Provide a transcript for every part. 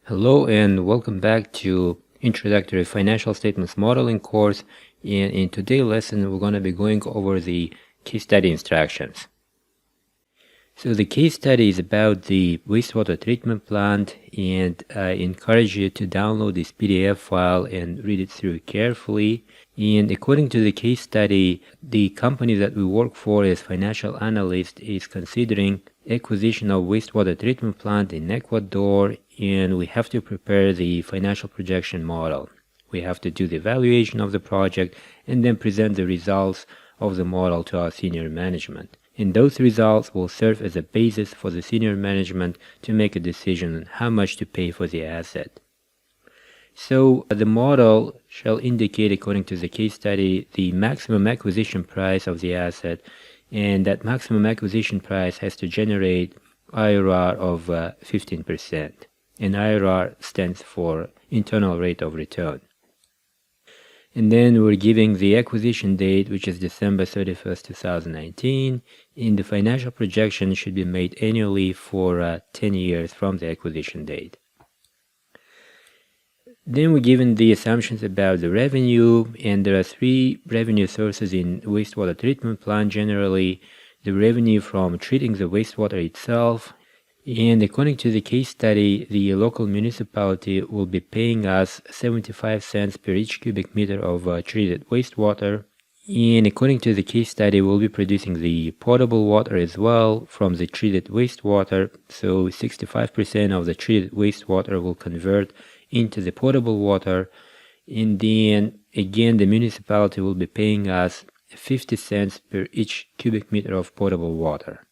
Hello and welcome back to Introductory Financial Statements Modeling course. And in today's lesson, we're going to be going over the case study instructions. So the case study is about the wastewater treatment plant, and I encourage you to download this PDF file and read it through carefully. And according to the case study, the company that we work for as financial analyst is considering acquisition of wastewater treatment plant in Ecuador, and we have to prepare the financial projection model. We have to do the evaluation of the project and then present the results of the model to our senior management. And those results will serve as a basis for the senior management to make a decision on how much to pay for the asset. So the model shall indicate, according to the case study, the maximum acquisition price of the asset, and that maximum acquisition price has to generate IRR of 15%. And IRR stands for internal rate of return. And then we're giving the acquisition date, which is December 31st, 2019, and the financial projection should be made annually for 10 years from the acquisition date. Then we're given the assumptions about the revenue, and there are three revenue sources in wastewater treatment plant generally. The revenue from treating the wastewater itself, and according to the case study, the local municipality will be paying us 75 cents per each cubic meter of treated wastewater. And according to the case study, we'll be producing the potable water as well from the treated wastewater. So 65% of the treated wastewater will convert into the potable water. And then again, the municipality will be paying us 50 cents per each cubic meter of potable water.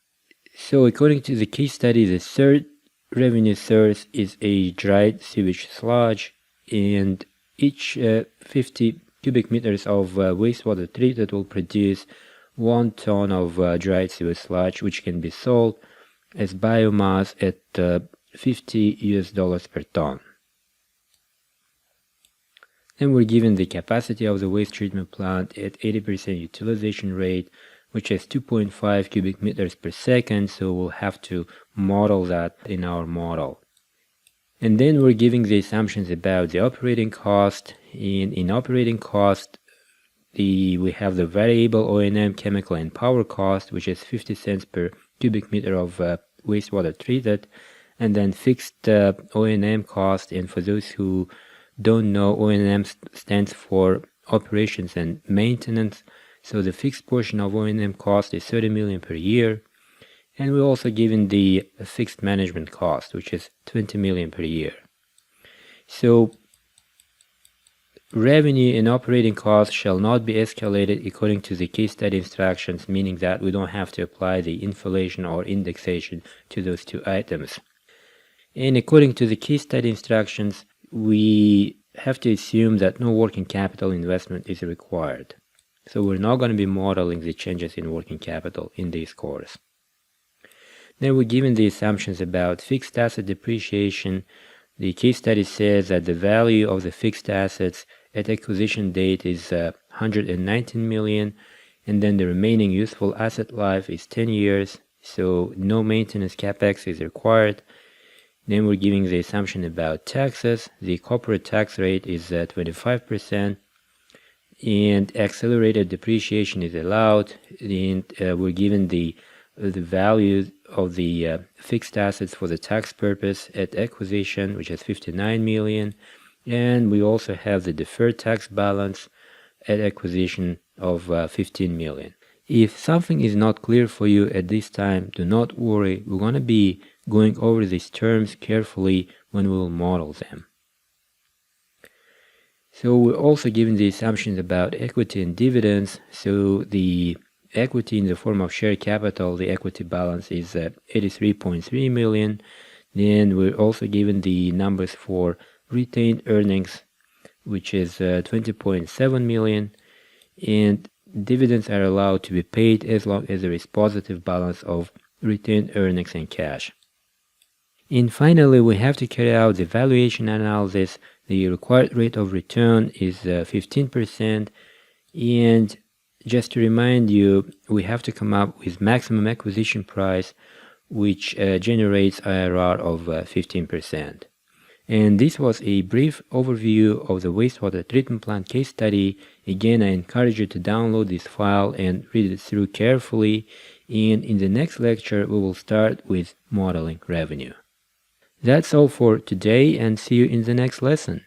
So according to the case study, the third revenue source is a dried sewage sludge, and each 50 cubic meters of wastewater treated will produce 1 ton of dried sewage sludge, which can be sold as biomass at $50 per ton. Then we're given the capacity of the waste treatment plant at 80% utilization rate, which is 2.5 cubic meters per second, so we'll have to model that in our model. And then we're giving the assumptions about the operating cost. In operating cost, we have the variable O&M, chemical and power cost, which is 50 cents per cubic meter of wastewater treated, and then fixed O&M cost. And for those who don't know, O&M stands for operations and maintenance. So the fixed portion of O&M cost is 30 million per year, and we're also given the fixed management cost, which is 20 million per year. So revenue and operating costs shall not be escalated according to the case study instructions, meaning that we don't have to apply the inflation or indexation to those two items. And according to the case study instructions, we have to assume that no working capital investment is required. So we're not going to be modeling the changes in working capital in this course. Then we're given the assumptions about fixed asset depreciation. The case study says that the value of the fixed assets at acquisition date is 119 million, and then the remaining useful asset life is 10 years, so no maintenance capex is required. Then we're giving the assumption about taxes. The corporate tax rate is 25%. And accelerated depreciation is allowed, and we're given the value of the fixed assets for the tax purpose at acquisition, which is 59 million, and we also have the deferred tax balance at acquisition of 15 million. If something is not clear for you at this time, do not worry. We're going to be going over these terms carefully when we will model them. So we're also given the assumptions about equity and dividends. So the equity in the form of share capital, the equity balance is 83.3 million. Then we're also given the numbers for retained earnings, which is 20.7 million. And dividends are allowed to be paid as long as there is positive balance of retained earnings and cash. And finally, we have to carry out the valuation analysis. The required rate of return is 15%, and just to remind you, we have to come up with maximum acquisition price, which generates IRR of 15%. And this was a brief overview of the wastewater treatment plant case study. Again, I encourage you to download this file and read it through carefully. And in the next lecture, we will start with modeling revenue. That's all for today, and see you in the next lesson.